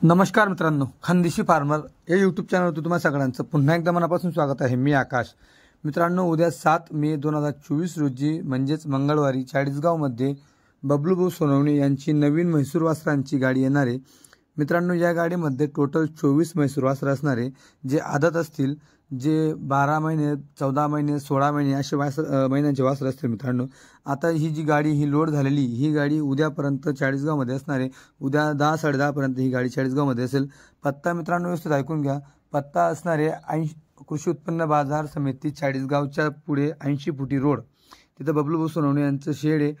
नमस्कार मित्रांनो, खानदेशी फार्मर या यूट्यूब चॅनलवरती तुम्हा सगळ्यांचं पुन्हा एकदा मनापासून स्वागत आहे। मी आकाश। मित्रांनो, उद्या 7 मे 2024 रोजी म्हणजेच मंगळवारी चाळीसगावमध्ये बबलूभाऊ सोनवणे यांची नवीन म्हैसूर वासरांची गाडी येणार आहे। मित्रांनो, या गाडीमध्ये टोटल 24 म्हैसूर वासर असणार आहे, जे आदत असतील, जे 12 महिने 14 महिने 16 महिने असे महिन्यांचे वासर असतील। मित्रांनो, आता ही जी गाडी ही लोड झालेली ही गाडी उद्यापर्यंत चाळीसगावमध्ये असणार आहे। उद्या 10 साडेदहा पर्यंत ही गाडी चाळीसगावमध्ये असेल। पत्ता मित्रांनो व्यवस्थित ऐकून घ्या। पत्ता असणार आहे कृषी उत्पन्न बाजार समिती चाळीसगावच्या पुढे 80 फुटी रोड, तिथं बबलूभाऊ सोनवणे यांचं शेड आहे।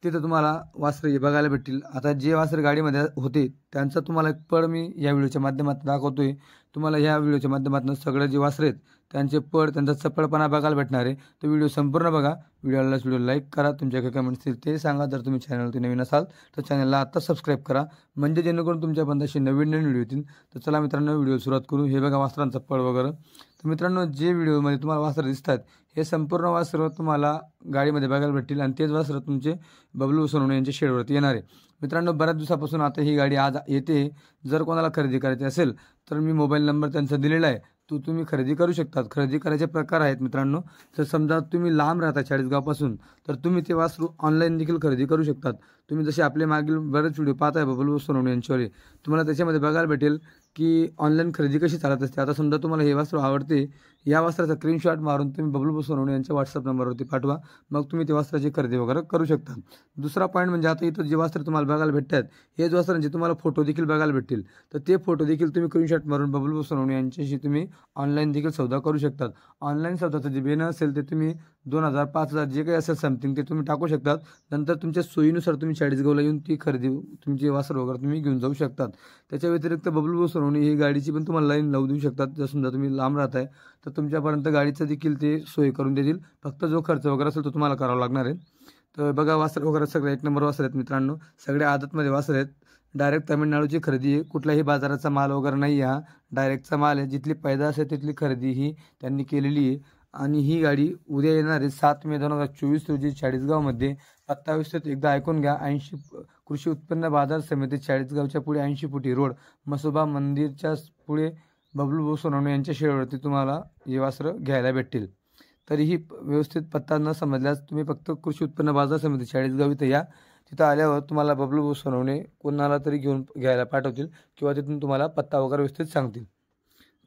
तिथं तुम्हाला वासर बघायला भेटतील। आता जे वासर गाडीमध्ये होते त्यांचा तुम्हाला एक पड मी या व्हिडिओच्या माध्यमातून दाखवतोय। तुम्हाला ह्या व्हिडिओच्या माध्यमातून सगळे जे वासर आहेत त्यांचे पड, त्यांचा चपळपणा बघायला भेटणार आहे। तो व्हिडिओ संपूर्ण बघा। व्हिडिओ लाईक करा, तुमच्या काही कमेंट्स असतील ते सांगा। जर तुम्ही चॅनलवरती नवीन असाल तर चॅनलला आता सबस्क्राईब करा, म्हणजे जेणेकरून तुमच्यापर्यंत असे नवीन व्हिडिओ येतील। तर चला मित्रांनो, व्हिडिओ सुरुवात करू। हे बघा वासरांचा पड वगैरे। तर मित्रांनो, जे व्हिडिओमध्ये तुम्हाला वासर दिसतात हे संपूर्ण वासर तुम्हाला गाडीमध्ये बघायला भेटतील, आणि तेच वासर तुमचे बबलू सोनवणे यांच्या शेडवरती येणार आहे। मित्रांनो, बऱ्याच दिवसापासून आता ही गाडी आज येते। जर कोणाला खरेदी करायची असेल तर मी मोबाईल नंबर त्यांचा दिलेला आहे, तो तुम्ही खरेदी करू शकतात। खरेदी करायचे प्रकार आहेत मित्रांनो। तर समजा तुम्ही लांब राहता चाळीसगावपासून, तर तुम्ही ते वासरू ऑनलाईन देखील खरेदी करू शकतात। तुम्ही जसे आपले मागील बरेच व्हिडिओ पाहताय बबलू सोनवणे यांच्यावर, तुम्हाला त्याच्यामध्ये बघायला भेटेल की ऑनलाईन खरेदी कशी चालत असते। आता समजा तुम्हाला हे वासरू आवडते, या वासराचा स्क्रीनशॉट मारून तुम्ही बबलू सोनवणे यांच्या व्हॉट्सअप नंबरवरती पाठवा, मग तुम्ही ते वासराची खरेदी वगैरे करू शकता। दुसरा पॉईंट म्हणजे आता इथं जे वासर तुम्हाला बघायला भेटतात हे जे वासरांचे तुम्हाला फोटो देखील बघायला भेटतील, तर ते फोटो देखील तुम्ही स्क्रीनशॉट मारून बबलू सोनवणे यांच्याशी तुम्ही ऑनलाईन देखील सौदा करू शकतात। ऑनलाईन सौदाचं जे बेन असेल ते तुम्ही 2000 5000 जे काही असेल समथिंग ते तुम्ही टाकू शकतात। नंतर तुमच्या सोयीनुसार तुम्ही चाळीसगावला येऊन ती खरेदी तुमची वासर वगैरे तुम्ही घेऊन जाऊ शकतात। त्याच्या व्यतिरिक्त बबलूभाऊ सोनवणे ही गाडीची पण तुम्हाला लाईन लावू देऊ शकतात। जर समजा तुम्ही लांब राहताय तर तुमच्यापर्यंत गाडीचं देखील ते सोय करून देतील, फक्त जो खर्च वगैरे असेल तो तुम्हाला करावा लागणार आहे। तर बघा, वासर वगैरे सगळे एक नंबर वासर आहेत मित्रांनो, सगळे आदतमध्ये वासर आहेत। डायरेक्ट तामिळनाडूची खरेदी आहे, कुठल्याही बाजाराचा माल वगैरे नाही, हा डायरेक्टचा माल आहे। जिथली पैदास आहे तिथली खरेदी ही त्यांनी केलेली आहे। आणि ही गाडी उद्या येणार आहे 7 मे 2024 रोजी चाळीसगावमध्ये। पत्ता व्यवस्थित एकदा ऐकून घ्या। 80 कृषी उत्पन्न बाजार समिती चाळीसगावच्या पुढे 80 फुटी रोड, मसोबा मंदिरच्या पुढे बबलूभाऊ सोनवणे यांच्या शेडवरती तुम्हाला हे वासर घ्यायला भेटतील। तरीही व्यवस्थित पत्ता न समजल्यास तुम्ही फक्त कृषी उत्पन्न बाजार समिती चाळीसगाव इथं या। तिथं आल्यावर तुम्हाला बबलूभाऊ सोनवणे कोणाला तरी घेऊन घ्यायला पाठवतील, किंवा तिथून तुम्हाला पत्ता वगैरे व्यवस्थित सांगतील।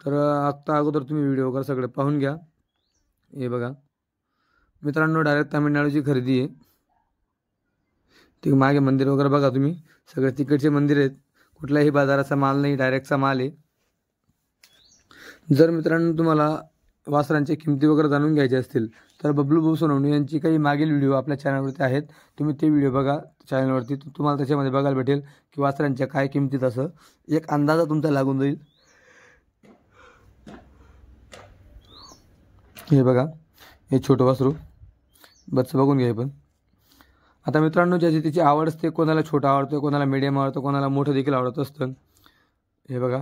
तर आता अगोदर तुम्ही व्हिडिओ वगैरे सगळे पाहून घ्या। हे बघा मित्रांनो, डायरेक्ट तामिळनाडूची खरेदी आहे। ते मागे मंदिर वगैरे बघा तुम्ही, सगळे तिकडचे मंदिर आहेत, कुठल्याही बाजाराचा माल नाही, डायरेक्टचा माल आहे। जर मित्रांनो तुम्हाला वासरांच्या किमती वगैरे जाणून घ्यायचे असतील तर बबलूभाऊ सोनवणे यांची काही मागील व्हिडिओ आपल्या चॅनलवरती आहेत, तुम्ही ते व्हिडिओ बघा चॅनलवरती। तुम्हाला त्याच्यामध्ये बघायला भेटेल की वासरांच्या काय किमतीत, असं एक अंदाजा तुमचा लागून जाईल। हे बघा, हे छोटं वासरू बस बघून घ्या। पण आता मित्रांनो, ज्याची त्याची आवड असते, कोणाला छोटा आवडतो, कोणाला मीडियम आवडतो, कोणाला मोठं देखील आवडत असतं। हे बघा,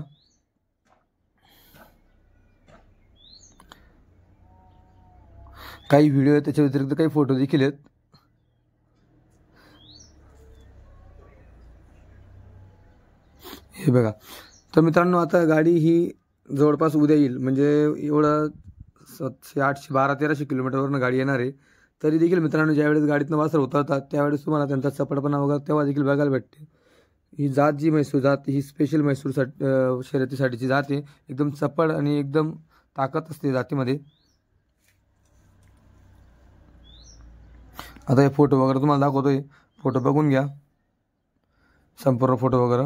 काही व्हिडिओ आहेत, त्याच्या व्यतिरिक्त काही फोटो देखील आहेत। हे बघा, तर मित्रांनो आता गाडी ही जवळपास उद्या येईल, म्हणजे एवढं 700 800 1200-1300 किलोमीटरवरून गाडी येणार आहे। तरी देखील मित्रांनो, ज्यावेळेस गाडीतनं वासर उतरतात त्यावेळेस तुम्हाला त्यांचा चपळपणा वगैरे तेव्हा देखील बघायला भेटते। ही जात जी म्हैसूर जात ही स्पेशल म्हैसूर शर्यतीसाठीची जात आहे, एकदम चपळ आणि एकदम ताकद असते जातीमध्ये। आता हे फोटो वगैरे तुम्हाला दाखवतोय, फोटो बघून घ्या संपूर्ण फोटो वगैरे।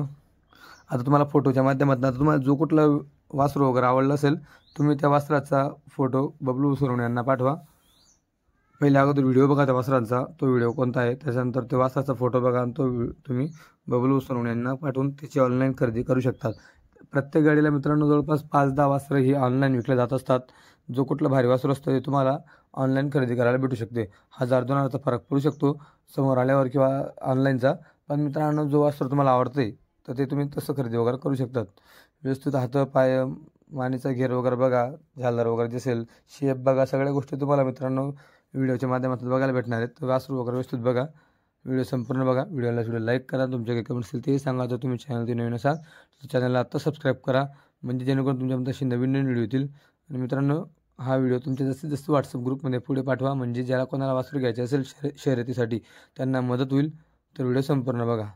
आता तुम्हाला फोटोच्या माध्यमातून आता तुम्हाला जो कुठला वासरू वगैरे आवडला असेल, तुम्ही त्या वासराचा फोटो बबलू सोनवणे यांना पाठवा। पहिले अगोदर व्हिडिओ बघा त्या वासरांचा, तो व्हिडिओ कोणता आहे, त्याच्यानंतर त्या वासराचा फोटो बघा आणि तो तुम्ही बबलू सोनवणे यांना पाठवून त्याची ऑनलाईन खरेदी करू शकतात। प्रत्येक गाडीला मित्रांनो जवळपास 5-10 वासरं ही ऑनलाईन विकले जात असतात। जो कुठलं भारी वासरू असतं ते तुम्हाला ऑनलाईन खरेदी करायला भेटू शकते। 1000-2000चा फरक पडू शकतो समोर आल्यावर किंवा ऑनलाईनचा, पण मित्रांनो जो वासरू तुम्हाला आवडते तर ते तुम्ही तसं खरेदी वगैरे करू शकतात। व्यवस्थित हात पाय मानेचा घेर वगैरे बघा, झालर वगैरे दिसेल, शेप बघा, सगळ्या गोष्टी तुम्हाला मित्रांनो व्हिडिओच्या माध्यमातून बघायला भेटणार आहेत। वासरू वगैरे व्यवस्थित बघा। व्हिडिओ संपूर्ण बघा. व्हिडिओ लाईक करा. तुमच्या काही कमेंट असतील ते सांगा. जर तुम्ही चॅनलवरती नवीन असाल तर चॅनलला आत्ता सबस्क्राईब करा, म्हणजे जेणेकरून तुमच्यापर्यंत अशी नवीन नवीन व्हिडिओ येतील. आणि मित्रांनो, हा व्हिडिओ तुमच्या जास्तीत जास्त व्हॉट्सअप ग्रुपमध्ये पुढे पाठवा, म्हणजे ज्याला कोणाला वासरू घ्यायचे असेल शर्यतीसाठी त्यांना मदत होईल. तर व्हिडिओ संपूर्ण बघा.